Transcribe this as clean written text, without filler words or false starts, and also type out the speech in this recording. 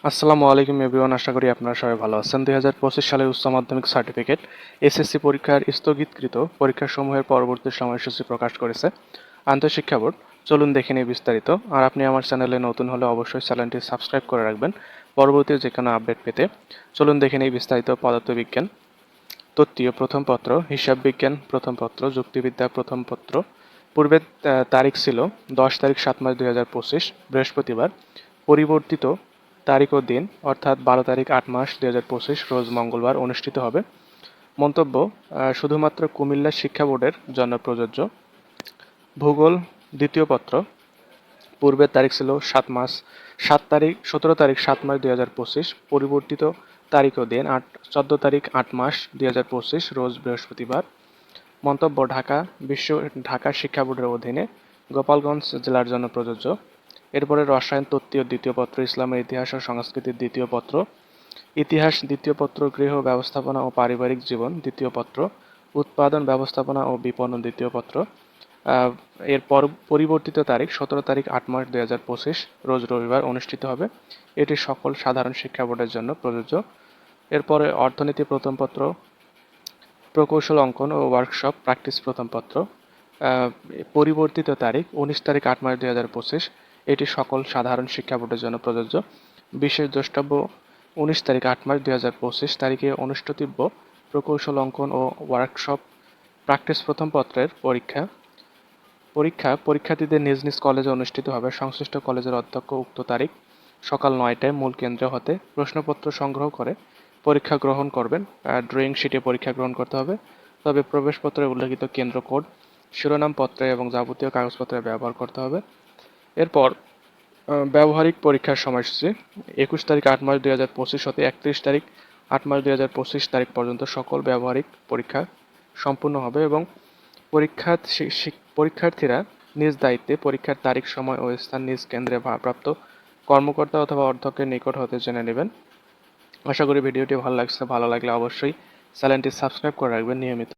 আসসালামু আলাইকুম এভরিওয়ান, আশা করি আপনারা সবাই ভালো আছেন। 2025 সালের উচ্চ মাধ্যমিক সার্টিফিকেট এসএসসি পরীক্ষার স্থগিতকৃত পরীক্ষাসমূহের পরবর্তী সময়সূচি প্রকাশ করেছে আন্তঃশিক্ষা বোর্ড। চলুন দেখে নিই বিস্তারিত। আর আপনি আমার চ্যানেলে নতুন হলে অবশ্যই চ্যানেলটি সাবস্ক্রাইব করে রাখবেন পরবর্তী যে কোনো আপডেট পেতে। চলুন দেখে নিই বিস্তারিত। পদার্থবিজ্ঞান তত্ত্বীয় প্রথম পত্র, হিসাব বিজ্ঞান প্রথম পত্র, যুক্তিবিদ্যা প্রথম পত্র। পূর্বের তারিখ ছিল 10 তারিখ 7 মাস 2025 বৃহস্পতিবার। পরিবর্তিত তারিখ ও দিন অর্থাৎ 12 তারিখ 8 মাস 2025 রোজ মঙ্গলবার অনুষ্ঠিত হবে। মন্তব্য: শুধুমাত্র কুমিল্লা শিক্ষা বোর্ডের জন্য প্রযোজ্য। ভূগোল দ্বিতীয় পত্র, পূর্বের তারিখ ছিল 17 তারিখ 7 মাস 2025 পরিবর্তিত তারিখ ও দিন 14 তারিখ 8 মাস 2025 রোজ বৃহস্পতিবার। মন্তব্য: ঢাকা শিক্ষা বোর্ডের অধীনে গোপালগঞ্জ জেলার জন্য প্রযোজ্য। এরপরে রসায়ন তত্ত্বীয় দ্বিতীয় পত্র, ইসলামের ইতিহাস ও সংস্কৃতির দ্বিতীয় পত্র, ইতিহাস দ্বিতীয় পত্র, গৃহ ব্যবস্থাপনা ও পারিবারিক জীবন দ্বিতীয় পত্র, উৎপাদন ব্যবস্থাপনা ও বিপণন দ্বিতীয় পত্র। এর পরিবর্তিত তারিখ 17 তারিখ 8 মাস 2025 রোজ রবিবার অনুষ্ঠিত হবে। এটি সকল সাধারণ শিক্ষা বোর্ডের জন্য প্রযোজ্য। এরপরে অর্থনীতি প্রথম পত্র, প্রকৌশল অঙ্কন ও ওয়ার্কশপ প্র্যাকটিস প্রথম পত্র। পরিবর্তিত তারিখ 19 তারিখ 8 মাস 2025 এটি সকল সাধারণ শিক্ষা বোর্ডের জন্য প্রযোজ্য। বিশেষ দ্রষ্টব্য: 19 তারিখ 8 মাস 2025 তারিখে অনুষ্ঠিতব্য প্রকৌশল অঙ্কন ও ওয়ার্কশপ প্র্যাকটিস প্রথম পত্রের পরীক্ষার্থীদের নিজ নিজ কলেজে অনুষ্ঠিত হবে। সংশ্লিষ্ট কলেজের অধ্যক্ষ উক্ত তারিখ সকাল 9টায় মূল কেন্দ্র হতে প্রশ্নপত্র সংগ্রহ করে পরীক্ষা গ্রহণ করবেন। ড্রয়িং শিটে পরীক্ষা গ্রহণ করতে হবে, তবে প্রবেশপত্রে উল্লেখিত কেন্দ্র কোড শিরোনাম পত্রে এবং যাবতীয় কাগজপত্রে ব্যবহার করতে হবে। এরপর ব্যবহারিক পরীক্ষার সময়সূচি: 21 তারিখ 8 মাস 2025 হতে 31 তারিখ 8 মাস 2025 তারিখ পর্যন্ত সকল ব্যবহারিক পরীক্ষা সম্পূর্ণ হবে এবং পরীক্ষার্থীরা নিজ দায়িত্বে পরীক্ষার তারিখ, সময় ও স্থান নিজ কেন্দ্রে ভারপ্রাপ্ত কর্মকর্তা অথবা অধ্যক্ষের নিকট হতে জেনে নেবেন। আশা করি ভিডিওটি ভালো লাগছে। ভালো লাগলে অবশ্যই চ্যানেলটি সাবস্ক্রাইব করে রাখবেন নিয়মিত।